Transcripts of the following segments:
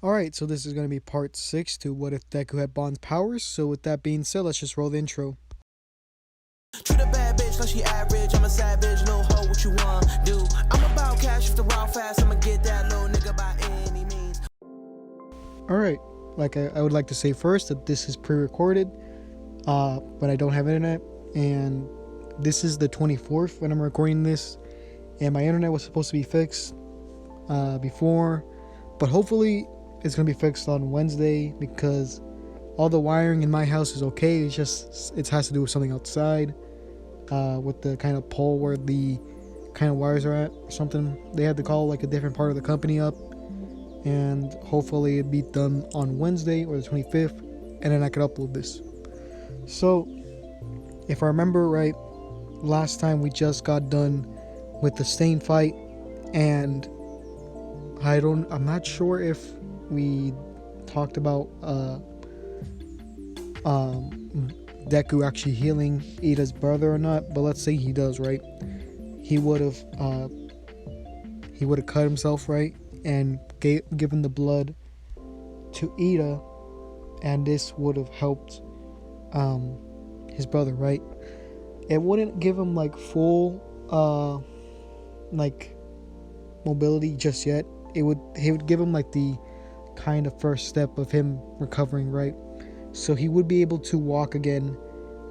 Alright, so this is going to be part 6 to what if Deku had Bond's powers. So with that being said, let's just roll the intro. Treat a bad bitch like she average. I'm a savage, little hoe, what you want do? I'm about cash if the raw fast. I'ma get that little nigga by any means. Alright, I would like to say first that this is pre-recorded, but I don't have internet, and this is the 24th when I'm recording this, and my internet was supposed to be fixed before, but hopefully it's going to be fixed on Wednesday because all the wiring in my house is okay. It's just, it has to do with something outside, with the kind of pole where the kind of wires are at or something. They had to call like a different part of the company up, and hopefully it'd be done on Wednesday or the 25th, and then I could upload this. So if I remember right, last time we just got done with the Stain fight, and I'm not sure if we talked about Deku actually healing Ida's brother or not, but let's say he does, right? He would have cut himself, right, and given the blood to Ida, and this would have helped his brother, right? It wouldn't give him like full like mobility just yet. He would give him like the kind of first step of him recovering, right? So he would be able to walk again,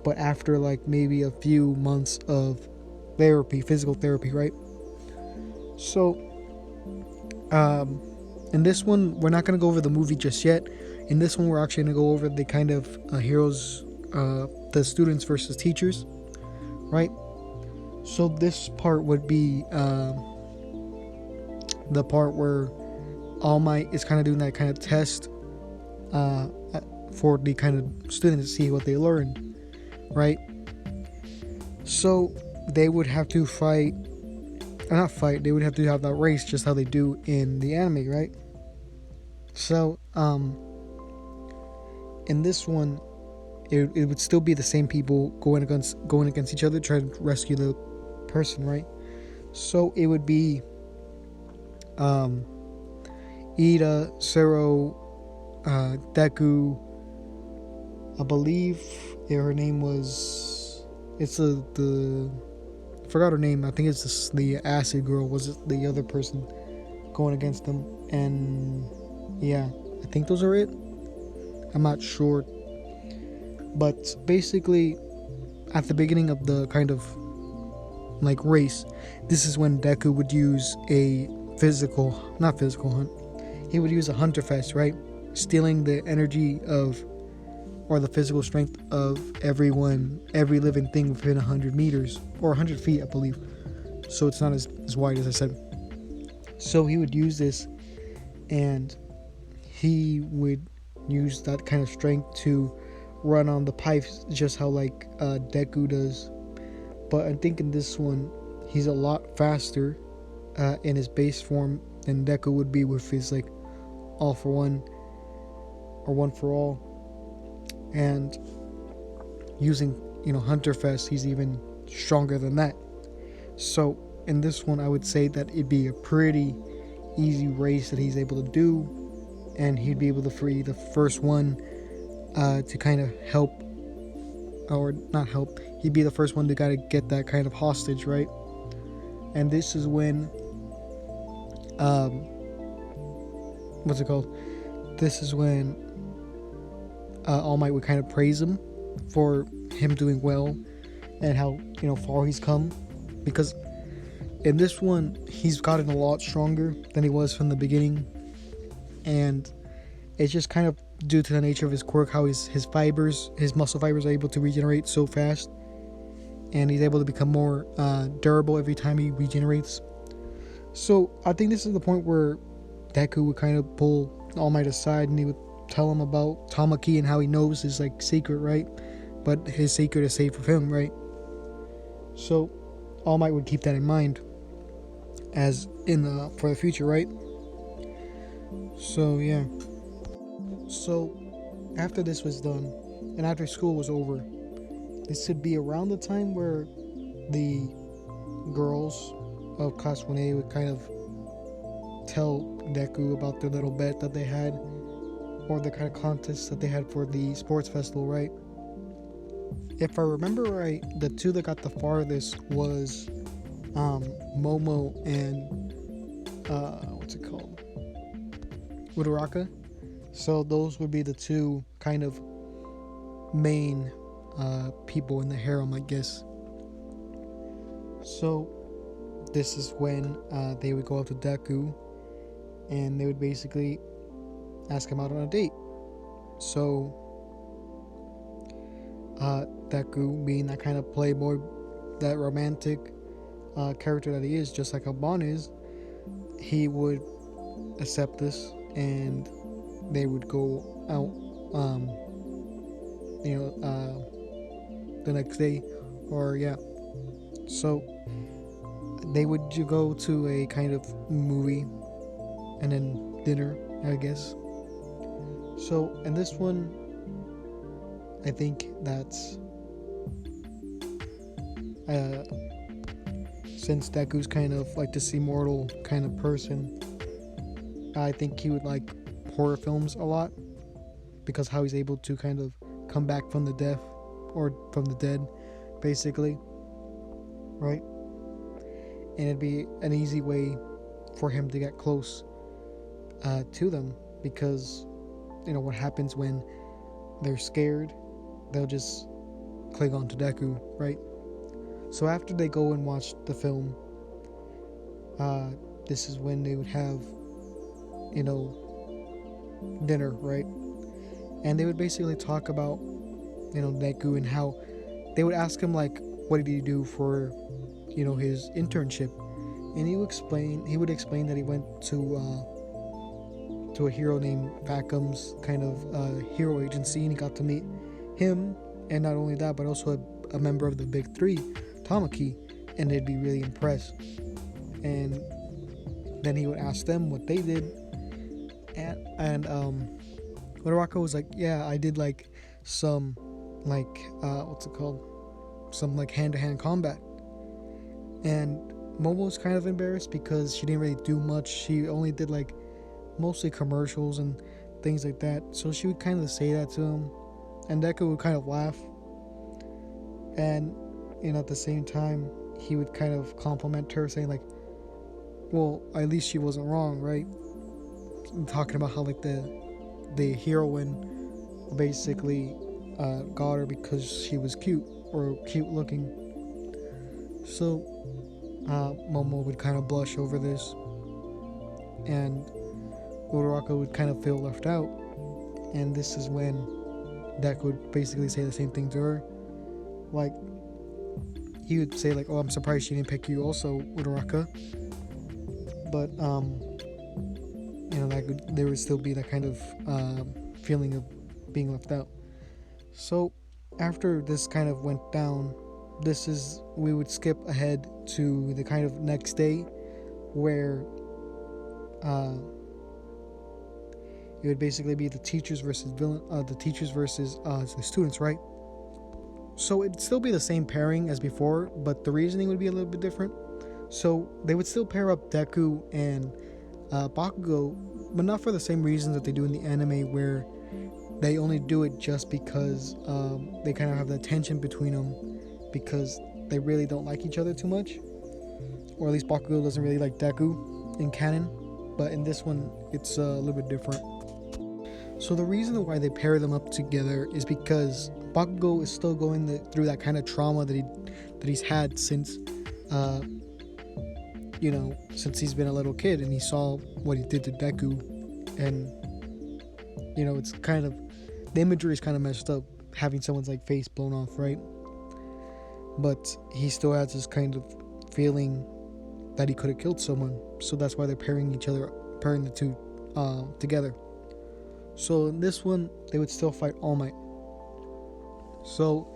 but after like maybe a few months of therapy, physical therapy, right? So in this one, we're not going to go over the movie just yet. In this one, we're actually going to go over the kind of heroes, the students versus teachers, right? So this part would be the part where All Might is kind of doing that kind of test for the kind of students to see what they learned, right? So they would have to they would have to have that race just how they do in the anime, right? So in this one, it would still be the same people going against each other trying to rescue the person, right? So it would be Ida, Sero, Deku, I believe her name was, it's the I forgot her name. I think it's the acid girl was it the other person going against them, and yeah, I think those are it. I'm not sure, but basically at the beginning of the kind of like race, this is when Deku would use a not physical hunt. He would use a hunter fest, right? Stealing the energy of, or the physical strength of every living thing within 100 meters or 100 feet, I believe. So it's not as wide as I said. So he would use this, and he would use that kind of strength to run on the pipes, just how like Deku does. But I think in this one, he's a lot faster in his base form than Deku would be with his like all for one or one for all. And using, Hunter Fest, he's even stronger than that. So in this one, I would say that it'd be a pretty easy race that he's able to do, and he'd be able to free the first one to kind of help, or not help, he'd be the first one to kind of get that kind of hostage, right? And this is when what's it called? This is when All Might would kind of praise him for him doing well and how far he's come, because in this one he's gotten a lot stronger than he was from the beginning, and it's just kind of due to the nature of his quirk, how his muscle fibers are able to regenerate so fast, and he's able to become more durable every time he regenerates. So I think this is the point where Deku would kind of pull All Might aside, and he would tell him about Tamaki and how he knows his like secret, right? But his secret is safe with him, right? So All Might would keep that in mind as for the future, right? So yeah. So after this was done, and after school was over, this would be around the time where the girls of Class 1A would kind of tell Deku about their little bet that they had, or the kind of contest that they had for the sports festival, right? If I remember right, the two that got the farthest was Momo and what's it called? Uraraka. So those would be the two kind of main people in the harem, I guess. So this is when they would go up to Deku and they would basically ask him out on a date. So Deku, being that kind of playboy, that romantic character that he is, just like Alban is, he would accept this and they would go out the next day, or yeah. So they would go to a kind of movie and then dinner, I guess. So in this one, I think that's since Deku's kind of like this immortal kind of person, I think he would like horror films a lot, because how he's able to kind of come back from the death, or from the dead, basically, right? And it'd be an easy way for him to get close to them, because what happens when they're scared, they'll just cling on to Deku, right? So after they go and watch the film, this is when they would have dinner, right? And they would basically talk about Deku, and how they would ask him like, what did he do for his internship, and he would explain that he went to a hero named Facum's kind of hero agency, and he got to meet him, and not only that, but also a member of the big three, Tamaki, and they'd be really impressed. And then he would ask them what they did, and Uraraka was like, yeah, I did like some like what's it called, some like hand-to-hand combat. And Momo was kind of embarrassed because she didn't really do much. She only did like mostly commercials and things like that, so she would kind of say that to him, and Deku would kind of laugh, and at the same time he would kind of compliment her, saying like, well, at least she wasn't wrong, right? And talking about how like the heroine basically got her because she was cute, or cute looking. So Momo would kind of blush over this, and Uraraka would kind of feel left out, and this is when Deku would basically say the same thing to her. Like, he would say like, oh, I'm surprised she didn't pick you also, Uraraka. But there would still be that kind of feeling of being left out. So after this kind of went down, we would skip ahead to the kind of next day, where it would basically be the teachers versus the students, right? So it'd still be the same pairing as before, but the reasoning would be a little bit different. So they would still pair up Deku and Bakugo, but not for the same reasons that they do in the anime, where they only do it just because they kind of have that tension between them, because they really don't like each other too much, or at least Bakugo doesn't really like Deku in canon. But in this one, it's a little bit different. So the reason why they pair them up together is because Bakugo is still going through that kind of trauma that he's had since since he's been a little kid, and he saw what he did to Deku, and it's kind of, the imagery is kind of messed up, having someone's like face blown off, right? But he still has this kind of feeling that he could have killed someone, so that's why they're pairing the two together. So in this one, they would still fight All Might. So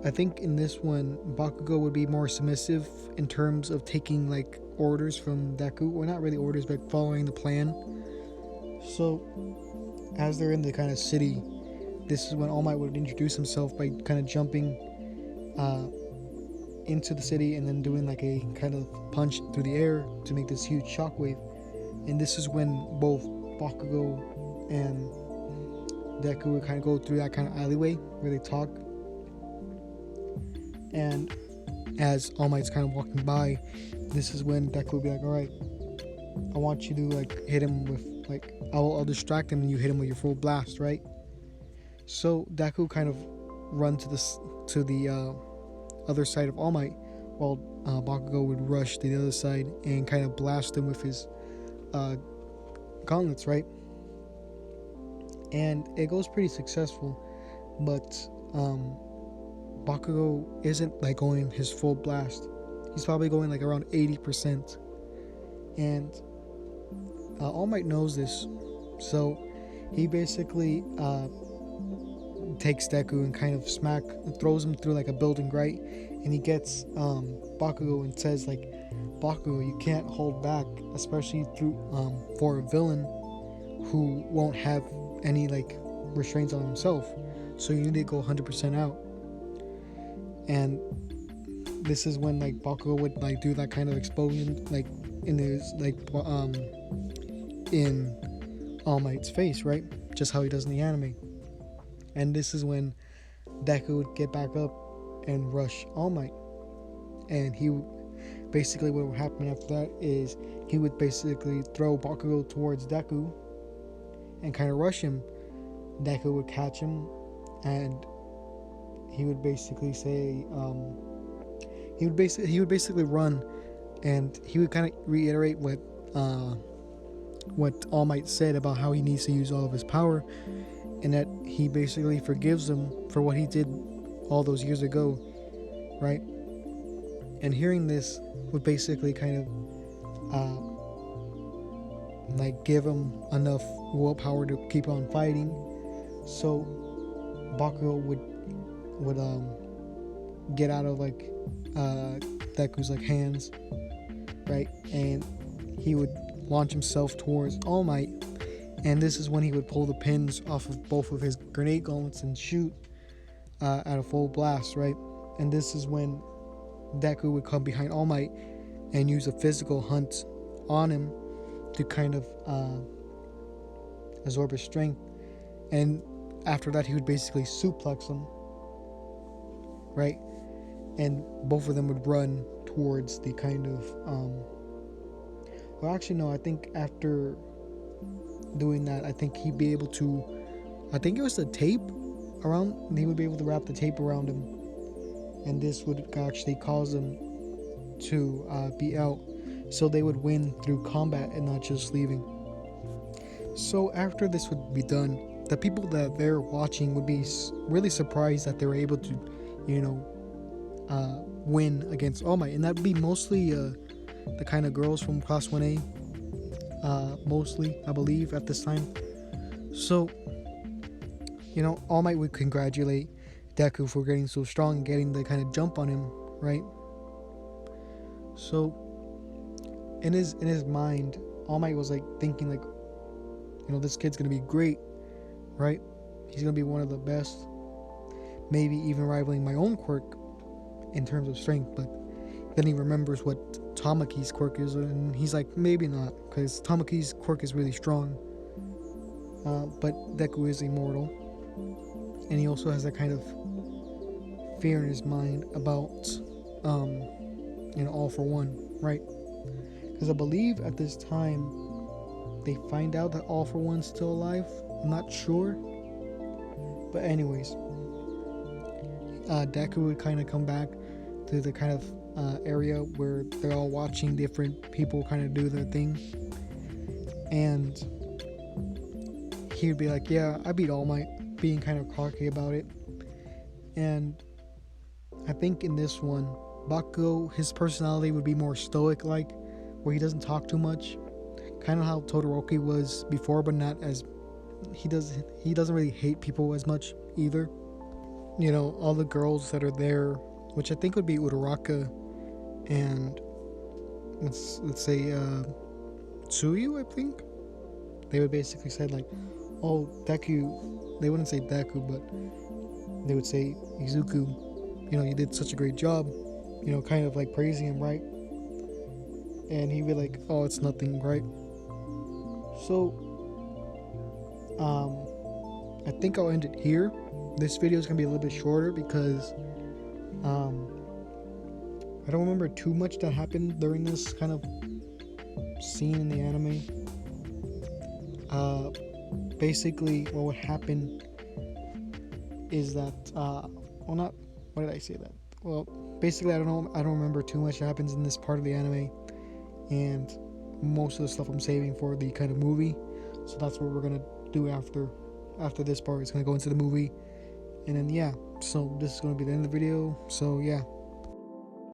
I think in this one, Bakugo would be more submissive in terms of taking like orders from Deku, or not really orders, but following the plan. So as they're in the kind of city, this is when All Might would introduce himself by kind of jumping into the city and then doing like a kind of punch through the air to make this huge shockwave. And this is when both Bakugo and Deku would kind of go through that kind of alleyway where they talk. And as All Might's kind of walking by, this is when Deku would be like, alright, I want you to like hit him with like, I'll distract him and you hit him with your full blast, right? So Deku kind of run to the other side of All Might, while Bakugo would rush to the other side and kind of blast him with his gauntlets, right? And it goes pretty successful, but Bakugo isn't like going his full blast. He's probably going like around 80%. And All Might knows this, so he basically takes Deku and kind of throws him through like a building, right? And he gets Bakugo and says like, Bakugo, you can't hold back, especially through for a villain who won't have any like restraints on himself. So you need to go 100% out. And this is when like Bakugo would like do that kind of explosion like in his like in All Might's face, right? Just how he does in the anime. And this is when Deku would get back up and rush All Might. And he basically, what would happen after that is he would basically throw Bakugo towards Deku and kind of rush him. Deku would catch him, and he would basically say he would basically run, and he would kind of reiterate what All Might said about how he needs to use all of his power, and that he basically forgives him for what he did all those years ago, right? And hearing this would basically kind of like give him enough willpower to keep on fighting. So Bakugo would get out of like Deku's like hands, right? And he would launch himself towards All Might. And this is when he would pull the pins off of both of his grenade gauntlets and shoot at a full blast, right? And this is when Deku would come behind All Might and use a physical hunt on him to kind of absorb his strength. And after that, he would basically suplex him, right? And both of them would run towards the kind of well, actually no, I think after doing that, I think he'd be able to, I think it was the tape around, he would be able to wrap the tape around him, and this would actually cause them to be out, so they would win through combat and not just leaving. So after this would be done, the people that they're watching would be really surprised that they were able to, you know, win against All Might, and that'd be mostly the kind of girls from Class 1A, mostly, I believe, at this time. So, you know, All Might would congratulate Deku for getting so strong and getting the kind of jump on him, right? So, in his mind, All Might was like thinking like, you know, this kid's gonna be great, right? He's gonna be one of the best, maybe even rivaling my own quirk in terms of strength. But then he remembers what Tamaki's quirk is, and he's like, maybe not, because Tamaki's quirk is really strong. But Deku is immortal, and he also has that kind of fear in his mind about, you know, All for One, right? Because I believe at this time they find out that All for One's still alive. I'm not sure, but anyways, Deku would kind of come back to the kind of area where they're all watching different people kind of do their thing, and he would be like, yeah, I beat All Might, being kind of cocky about it. And I think in this one, Bakugo, his personality would be more stoic like, where he doesn't talk too much, kind of how Todoroki was before, but not as, he doesn't really hate people as much either. You know, all the girls that are there, which I think would be Uraraka and let's say Tsuyu, I think. They would basically say like, oh, Deku, they wouldn't say Deku, but they would say, Izuku, you know, you did such a great job. kind of like praising him, right? And he'd be like, "Oh, it's nothing," right? So, I think I'll end it here. This video is gonna be a little bit shorter because I don't remember too much that happened during this kind of scene in the anime. Basically, what would happen is that, well, not. Why did I say that? Well, basically, I don't know. I don't remember too much that happens in this part of the anime, and most of the stuff I'm saving for the kind of movie. So that's what we're gonna do after this part. It's gonna go into the movie, and then yeah. So this is gonna be the end of the video. So yeah.